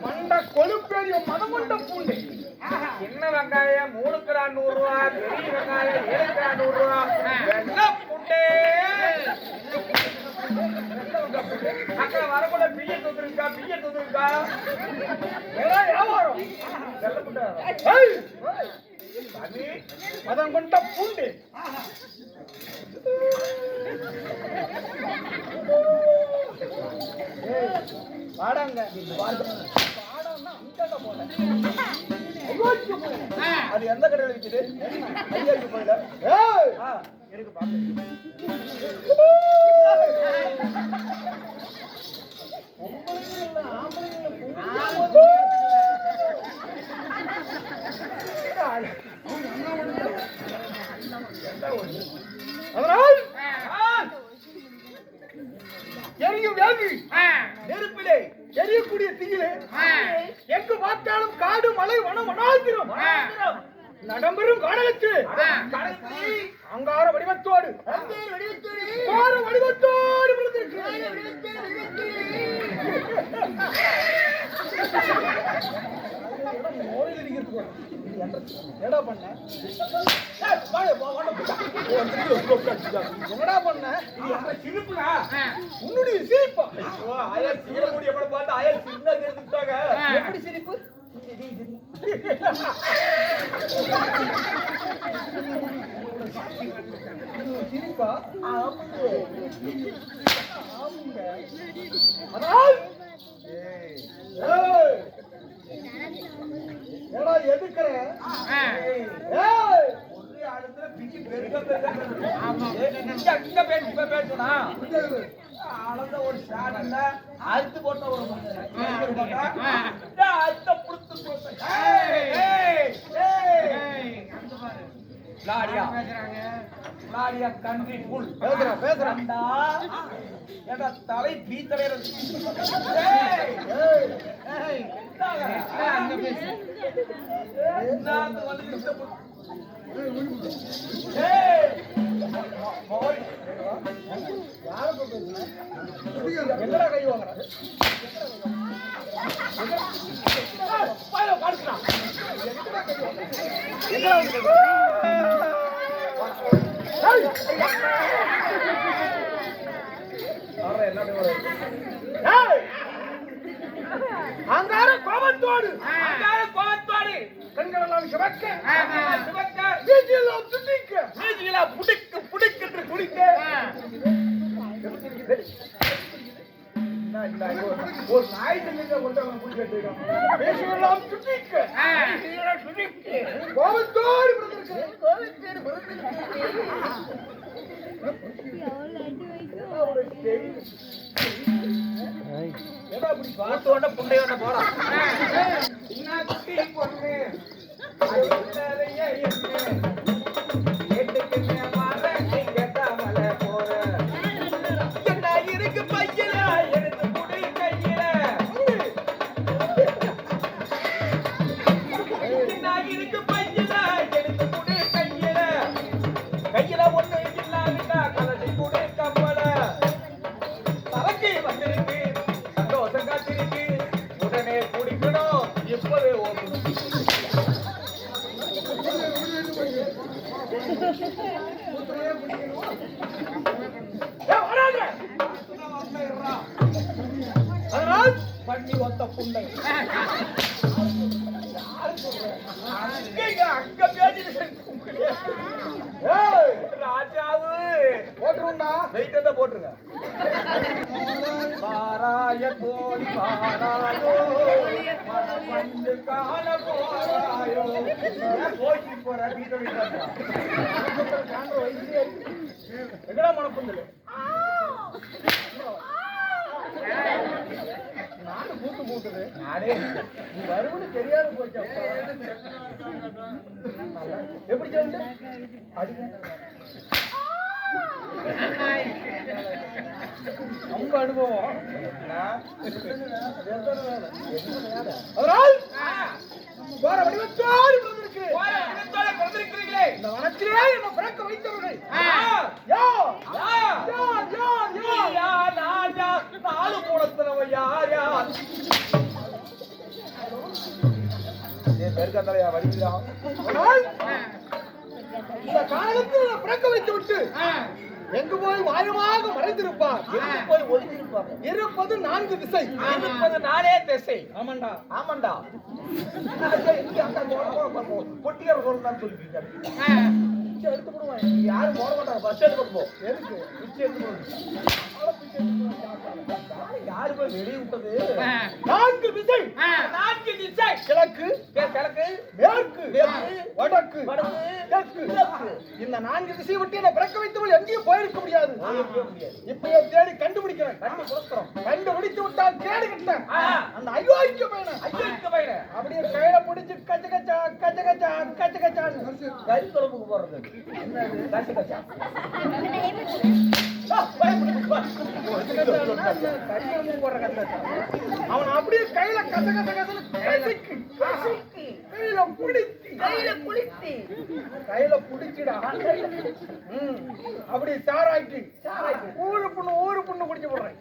மண்ட கொழுப்பேறிய மதமண்ட பூண்டு. சின்ன வெங்காயம் 3 கிலோ 100 ரூபா, பெரிய வெங்காயம் 7 கிலோ 100 ரூபா. வெள்ளை பூண்டு அக்கா வரக்கூட பிய தூத்துருக்கா. எல்லாம் வியாபாரம். வெள்ளை பூண்டு மதம் கொண்ட பூண்டு. வாடாங்க அது எந்த கடையில் விற்குது? ஐயாக்கு போயில எனக்கு பார்த்து அதனால் எரியும் வேள்வி நெருப்பிலே எரியக்கூடிய தீயிலே எங்கு பார்த்தாலும் காடு மலை வனம் வனாந்திரம் நடம்பெறும் காடலுக்கு அங்கார வடிவத்தோடு கோர வடிவத்தோடு என்னடா பண்ண சிரிப்புடா உன்னுடைய சிரிப்பா? அயல் சீரமுடி எப்படி பார்த்து அயல் சின்ன எடுத்துட்டாங்க. எப்படி சிரிப்பு? சிரிப்பா? ஏடா எதுக்குற? ஒரே ஆளுத்துல பிடி பெருக பேசுனா அளந்த ஒரு ஷாட்ல அறுத்து போட்ட ஒரு அறுத்த புடுத்து போட்ட லாடியா கண்ட்ரி புல் பேசுறான்டா. ஏடா தலை பீத்தலையிறது என்னடா கை வாங்குற? அங்கார கோபத்தோடு கண்கள் எல்லாம் சிவக்க வீதியெல்லாம் துடிக்க புடிக்கு என்று குடிக்க ஒரு நாய் தண்ணியை கொண்டவன் குடிக்க பேசியெல்லாம் துடிக்க கோபத்தோடு பாத்தோட புண்டையோட போறான். கையில ஒண்ணு இல்லாவிட்டா கலசி கூட கம்பல தலக்கி வந்திருக்கு சந்தோஷம் காத்திருக்கு உடனே குடிக்கணும் இப்பவே ஓடணும். அதனால் பண்ணி ஒத்த புண்டை அங்க பேச்சு ராஜாவு போட்டுருண்டா வெயிட் தான் போட்டுருங்க. பாராய கோடி பாராயோ வந்து கால போராயோ போச்சு போற வீட்டோட எங்கடா மனப்புந்தல் நானும் கூட்டுது நீ வருவனு தெரியாது போச்சு. எப்படி சொல்லு அடிக்க ரொம்ப அனுபவம். அதனால் போற வடிவத்தோடு பிறந்திருக்கிறீர்களே இந்த வனத்திலே என்ன பிறக்க வைத்தவர்கள் நாலு மூலத்தினவ யார் யார் பெருக்கத்தலையா வடிவியா இந்த காலத்தில் பிறக்க வைத்து விட்டு எங்கு போய் வாயமாக மறைந்திருப்பார், எங்க போய் ஒளிஞ்சிருப்பாங்க. இருப்பது 4 திசை, இருப்பது 4 திசை. ஆமாண்டா ஆமாண்டா. பொட்டியார் சொல்லலாம் சொல்லிட்டு எடுத்து போடுவாங்க. யாரும் போட மாட்டாங்க. பஸ் எடுத்து போ. எதுக்கு பிச்சை எடுத்து யாரு போய் வெளியே விட்டது? 4 திசை, 4 திசை. கிழக்கு, கிழக்கு, மேற்கு, வடக்கு, தெற்கு. இந்த 4 திசை விட்டு என்ன பிறக்க வைத்தவள் எங்கேயும் போயிருக்க முடியாது. இப்ப தேடி கண்டுபிடிக்கிறேன். கண்டுபிடித்து விட்டால் கேடு கிட்டேன். அந்த அயோக்கிய பையனை அப்படியே கையில பிடிச்சு கச்ச கச்சா கச்ச கச்சா கச்ச கச்சான்னு கறி குழம்புக்கு போறது. கச்ச கச்சா. அவன் அப்படியே கையில கச கச கசன்னு கையில புடிச்சுடா. அப்படி சாராய்க்கு ஊரு புண்ணு குடிச்சு போடுறேன்.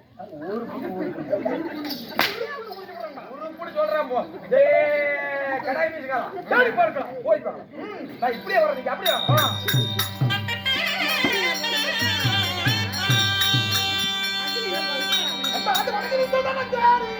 சொல்றான் போ. கடாய் மீசுக்கலாம். தேடி பார்க்கலாம். போய் பார்க்கலாம். நான் இப்படியே வர்றீங்க. அப்படியே வா. அது வணக்கம் தானே தேடி.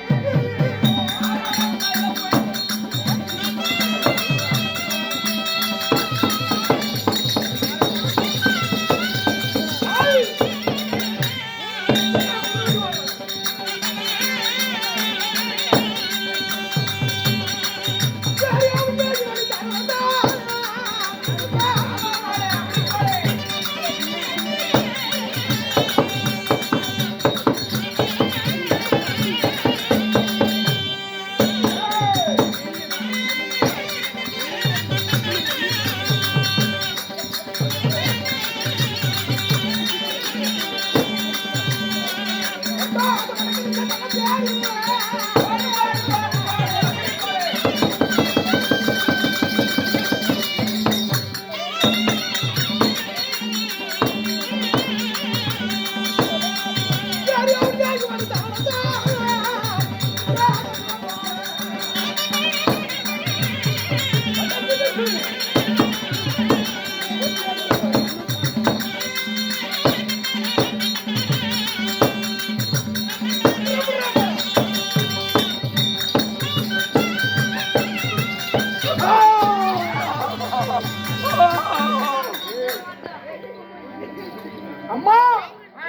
அம்மா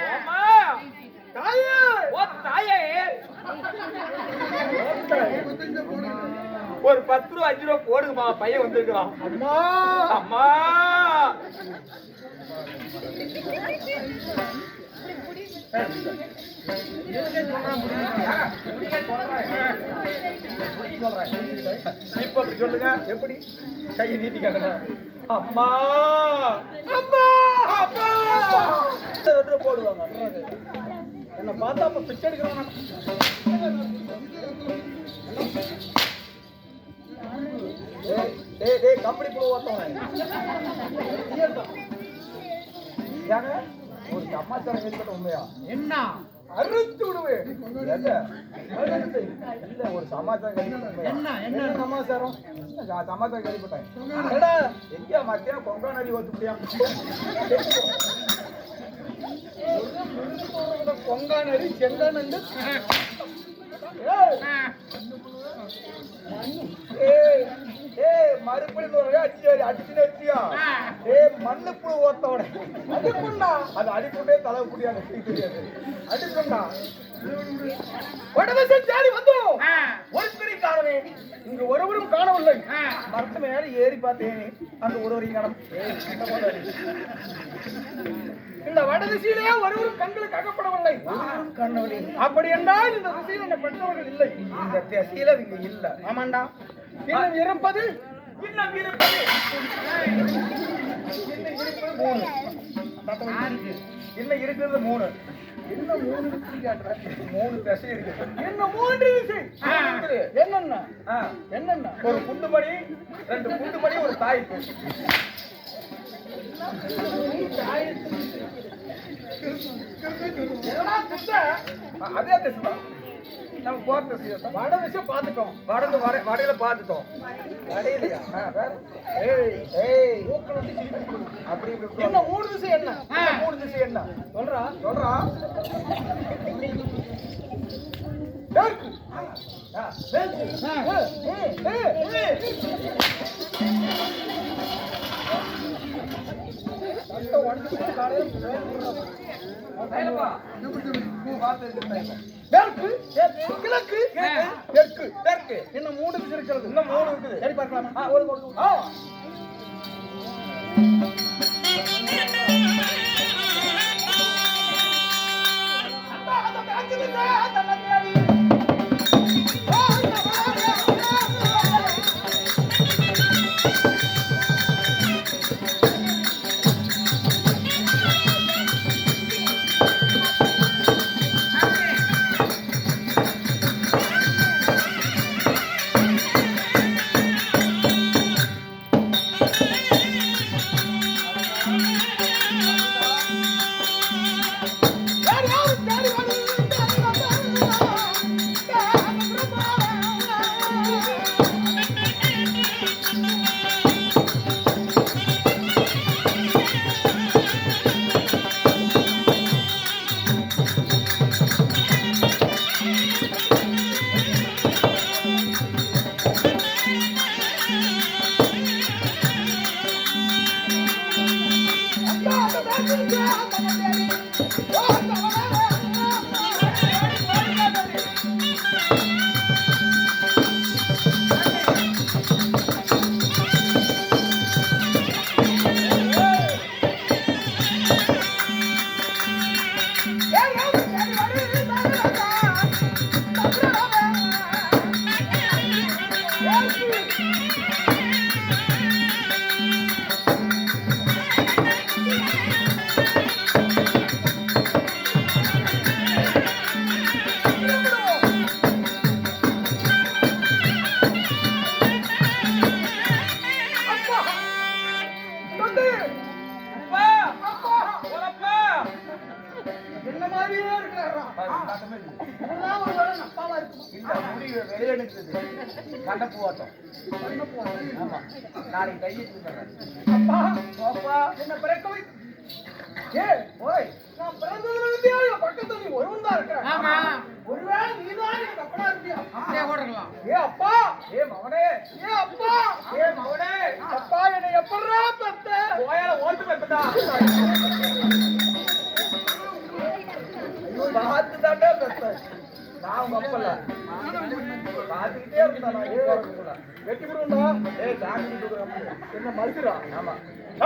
அம்மா, தாயே ஓ தாயே. ஒரு 10 ரூபா 5 ரூபா போடுங்கம்மா. பையன் வந்திருக்கான். அம்மா அம்மா, இப்ப அப்படி சொல்லுங்க. எப்படி கையை நீட்டிக்காங்க. அம்மா அம்மா அப்பா போடுவாங்க. என்ன பார்த்தா அப்ப பிச்சை எடுக்கிறவனா? கம்பெனி புழு ஓட்டவன் ஒரு சமாச்சாரம் கேட்கட்ட உண்மையா? என்ன அறுத்து விடுவேன். இல்ல ஒரு சமாச்சாரம் கேட்கட்ட என்ன என்ன சமாச்சாரம்? சமாச்சாரம் கேள்விப்பட்டேன். எங்கேயா மத்தியா கொங்கா நதி ஓட்டு முடியாம கொங்கானரி செங்கானண்டு மறுபடியும் ஒரு அடிச்சுன்னு வச்சியா? மண்ணுப்புழு ஓத்தோட அடிக்குண்டா. அது அடிக்குண்டே தலை புடியாது தெரியாது. அடிக்குண்டா வடதிசை தேடி வந்தோம். ஒருத்தரை காணவே. இங்க ஒருவரும் காணவில்லை. மரத்து மேல ஏறி பார்த்தேனே அந்த ஒருவரையும் காணும். இந்த வடதிசையிலே ஒருவரும் கண்களுக்கு அகப்படவில்லை. கண்ணவனே, அப்படி என்றால் இந்த திசையில் என்னை பெற்றவர்கள் இல்லை. இந்த திசையில இங்க இல்ல. ஆமாண்டா. இன்னும் இருப்பது இன்னும் இருப்பது இன்னும் இருக்கிறது 3. இன்னும் 3 திசை காட்டுறேன். 3 திசை இருக்கு. இன்னும் 3 திசை. என்னென்ன என்னென்ன? ஒரு குண்டுமணி, 2 குண்டுமணி, ஒரு தாய்ப்பு. என்னடா திசை? அதே திசை தான். நம்ம போற திசையை தான். வட திசை பார்த்துட்டோம். வடையில பார்த்துட்டோம். வடையிலையா? வேற ஏய் மூக்குல வந்து சிரிப்பு. அப்படி இப்படி இன்னும் 3 திசை என்ன? 3 திசை என்ன சொல்றா. மேற்கு. மேற்கு. சட்டை உடைஞ்சு காலையில மேற்கு, கிழக்கு, தெற்கு. தெற்கு. இன்னும் 3 திசை இருக்கிறது. இன்னும் 3 இருக்குது. சரி பார்க்கலாமா? ஓடு. என்ன மாதிரியே இருக்கிறாரா? இதெல்லாம் ஒரு வேளை நப்பாவா இருக்குமா? இந்த முடி வெளியெடுக்குது. கண்டப்பூவாட்டம். ஆமா. நாளைக்கு கையிட்டு தர்றேன். அப்பா, அப்பா, என்ன பிறக்க வை. ஓய். நான் பிறந்ததிலிருந்தே என் பக்கத்துல நீ ஒருவன் தான் இருக்கிற. ஆமா. ஒருவேளை நீதான் எனக்கு அப்பனா இருப்பியா? அப்படியே ஓடுறலாம். அப்பா, மவனே. அப்பா, மவனே. அப்பா என்னை எப்படா பெத்த? கோயால ஓட்டு பெத்தடா. பார்த்து தாண்டா பெத்த. நான் உங்க அப்பல. பார்த்துக்கிட்டே இருந்தா நான் வெட்டி விடுவா. தாண்டி கொடுக்குறேன். என்ன மறுக்கிறா? ஆமா.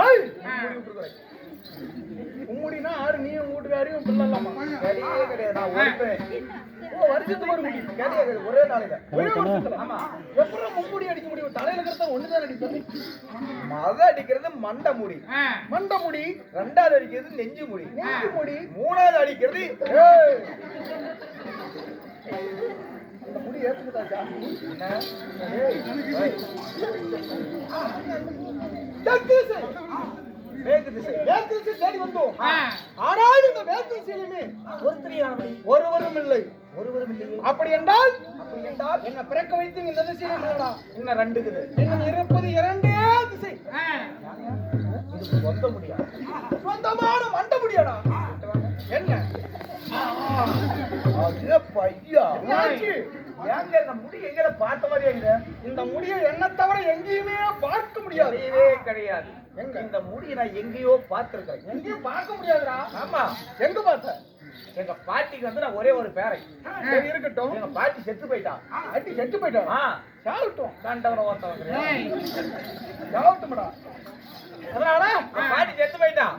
ஏய், முடி விட்டுருக்குறேன். உம்முடினா ஆறு நீ உங்க வீட்டுக்காரியும் பிள்ளை இல்லாமா? கிடையவே கிடையாது. நான் ஒருப்பேன். வருஷத்துக்கு ஒரு முடி. கிடையாது. ஒரே நாளைக்கு. ஒரே வருஷத்துல. ஆமா. எப்பறம் மும்முடி அடிக்க முடியும்? தலையில இருக்கிறத ஒண்ணுதான் அடிப்பேன். மத அடிக்கிறது மண்டை முடி. மண்டை முடி. ரெண்டாவது அடிக்கிறது நெஞ்சு முடி. நெஞ்சு முடி. மூணாவது அடிக்கிறது ஏய், அந்த முடி ஏத்துக்கிட்டாச்சா? என்ன? ஏய், தெற்கு திசை. மேற்கு திசை. மேற்கு திசை தேடி வந்தோம். ஆனால் இந்த மேற்கு திசையிலுமே ஒருவரும் இல்லை. அப்படி என்றால் என்ன பிறக்க வைத்து இந்த திசையில் இல்லடா. இன்னும் 2 இருக்குது. இன்னும் இருப்பது 2 திசை. இது சொந்த முடியா? சொந்தமான மண்ட முடியாடா. என்ன அது பையா. என்னாச்சு? ஏங்க இந்த முடி எங்கட பார்த்த மாதிரியே இருக்கு? இந்த முடியை என்ன தவிர எங்கேயுமே பார்க்க முடியாது. கிடையவே கிடையாது. எங்க இந்த முடியை நான் எங்கேயோ பார்த்திருக்கேன். எங்கேயும் பார்க்க முடியாதுடா. ஆமா. எங்க பார்த்த? எங்க பாட்டிக்கு வந்து நான் ஒரே ஒரு பேரை. சரி இருக்கட்டும். எங்க பாட்டி செத்து போயிட்டான். அட்டி செத்து போயிட்டான். சாகட்டும். காண்டவன ஓத்தவங்க. சாகட்டும்டா. அதனால பாட்டி செத்து போயிட்டான்.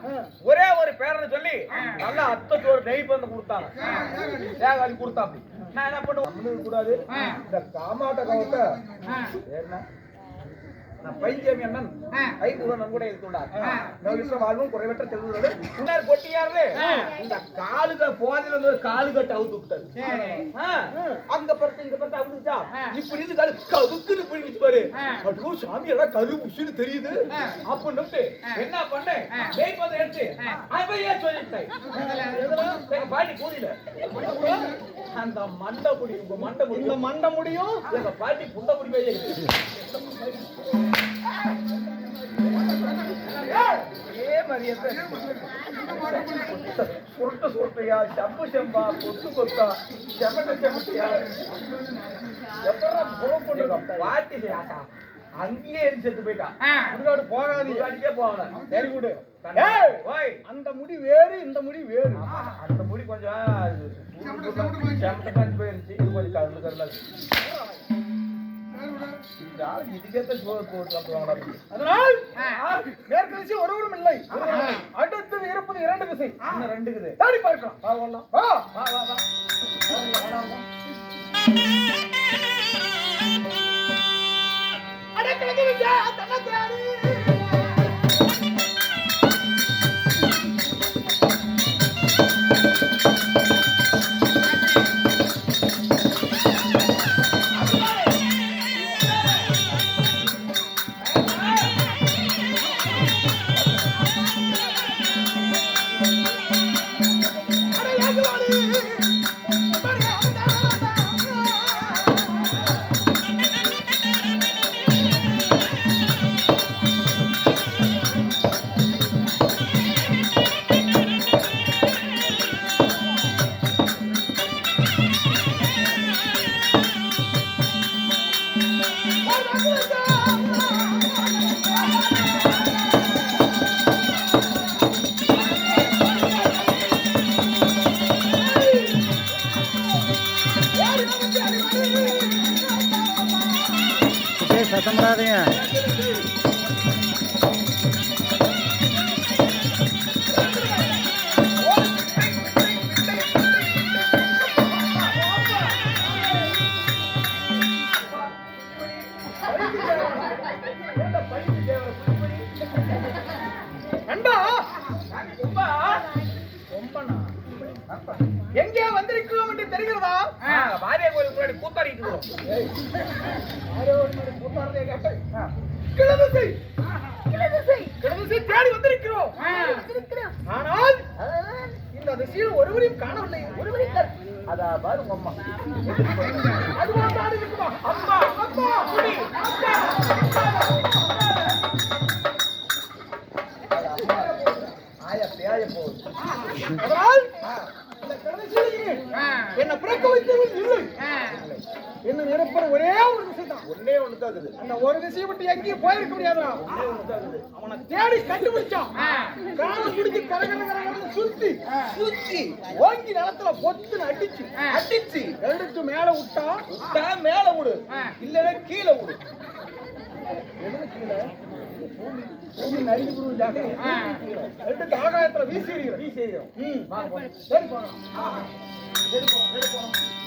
ஒரே ஒரு பேரன்னு சொல்லி நல்லா அத்தச்சோறு நெய் வந்து கொடுத்தாங்க. தேங்காய் கொடுத்தா அப்படி. நான் என்ன பண்ணுவேன் கூடாது. இந்த காமாட்ட கவத்தை என்ன நான் பைத்தியம் என்னன் ஐக்குடன் கூட இருக்குண்டார். நோயிற்ற வாழ்வும் குறைவற்ற செல்வதோடு முன்னாடி பொட்டியாரு இந்த காலுக போதில வந்து காலு கட்டு அவுத்து விட்டாரு. அங்க பறத்து இங்க பறத்து அவுத்துச்சா இப்படி இருந்து காலு கவுக்குன்னு பிடிச்சு பாரு. ஐயோ சாமி எல்லாம் கரு முஷின்னு தெரியுது. அப்ப நட்டு என்ன பண்ண மேய்க்கு வந்து எடுத்து அவையே சொல்லிட்டேன். எங்க பாட்டி கூதில அந்த மண்டை முடி உங்க மண்டை முடி இந்த மண்டை முடியும் எங்க பாட்டி புண்டை முடி போய் ஏ மரியத்தை சுருட்டு சுருட்டையா செம்பு செம்பா கொத்து கொத்தா செமட்ட செமட்டியா எப்பறம் புறப்பட்டு பாட்டி செய்யாக்கா அங்கேயே செத்து போயிட்டா முன்னாடி போகாது அடிக்கே போகல வெரி குட் அந்த முடி வேறு இந்த முடி வேறு அந்த முடி கொஞ்சம் செமட்ட காஞ்சி போயிருச்சு இது கொஞ்சம் கருள் கருளா இதுக்கேத்த சோறு போட்டு அதனால் மேற்கு திசை ஒருவரும் இல்லை அடுத்தது இருப்பது 2 திசை இன்னும் 2 இருக்குது தாடி பார்க்கலாம் வா வா வா வா அடக்கலக்கு விஜா தன்னதாரி சத்தம் வராதீங்க. எங்கே வந்திருக்கிறோம் என்று தெரிகிறதா? வாரிய கோயில் முன்னாடி கூத்தாடிட்டு இருக்கோம். கிழதிசை தேடி வந்திருக்கிறோம். ஆனால் இந்த திசையில் ஒருவரையும் காணவில்லை. அதா பாரு அம்மா. அதுவா தாடி இருக்குமா? அம்மா அம்மா குடி. ஆயா பேய போகுது. அதனால் இந்த கிழதிசையில் என்ன பிறக்க வைத்தவன் இல்லை. என்ன நிரப்பற ஒரே ஒரு திசை தான். ஒண்ணே ஒண்ணு தான் இருக்குது. அந்த ஒரு திசையை விட்டு எங்கேயும் போயிருக்க முடியாதா? ஒண்ணே ஒண்ணு தான் இருக்குது. அவனை தேடி கண்டுபிடிச்சான். காலம் பிடிச்சி கரகரகரன்னு சுத்தி ஓங்கி நிலத்துல பொத்துன்னு அடிச்சு எடுத்து மேல விட்டா மேல விடு இல்லன்னா கீழே விடு. எதுக்கு கீழே? பூமி நறுக்கி புரிஞ்சாங்க. எடுத்து ஆகாயத்துல வீசி எறிகிறோம். நீ செய்யும். சரி போகலாம். சரி போகலாம்.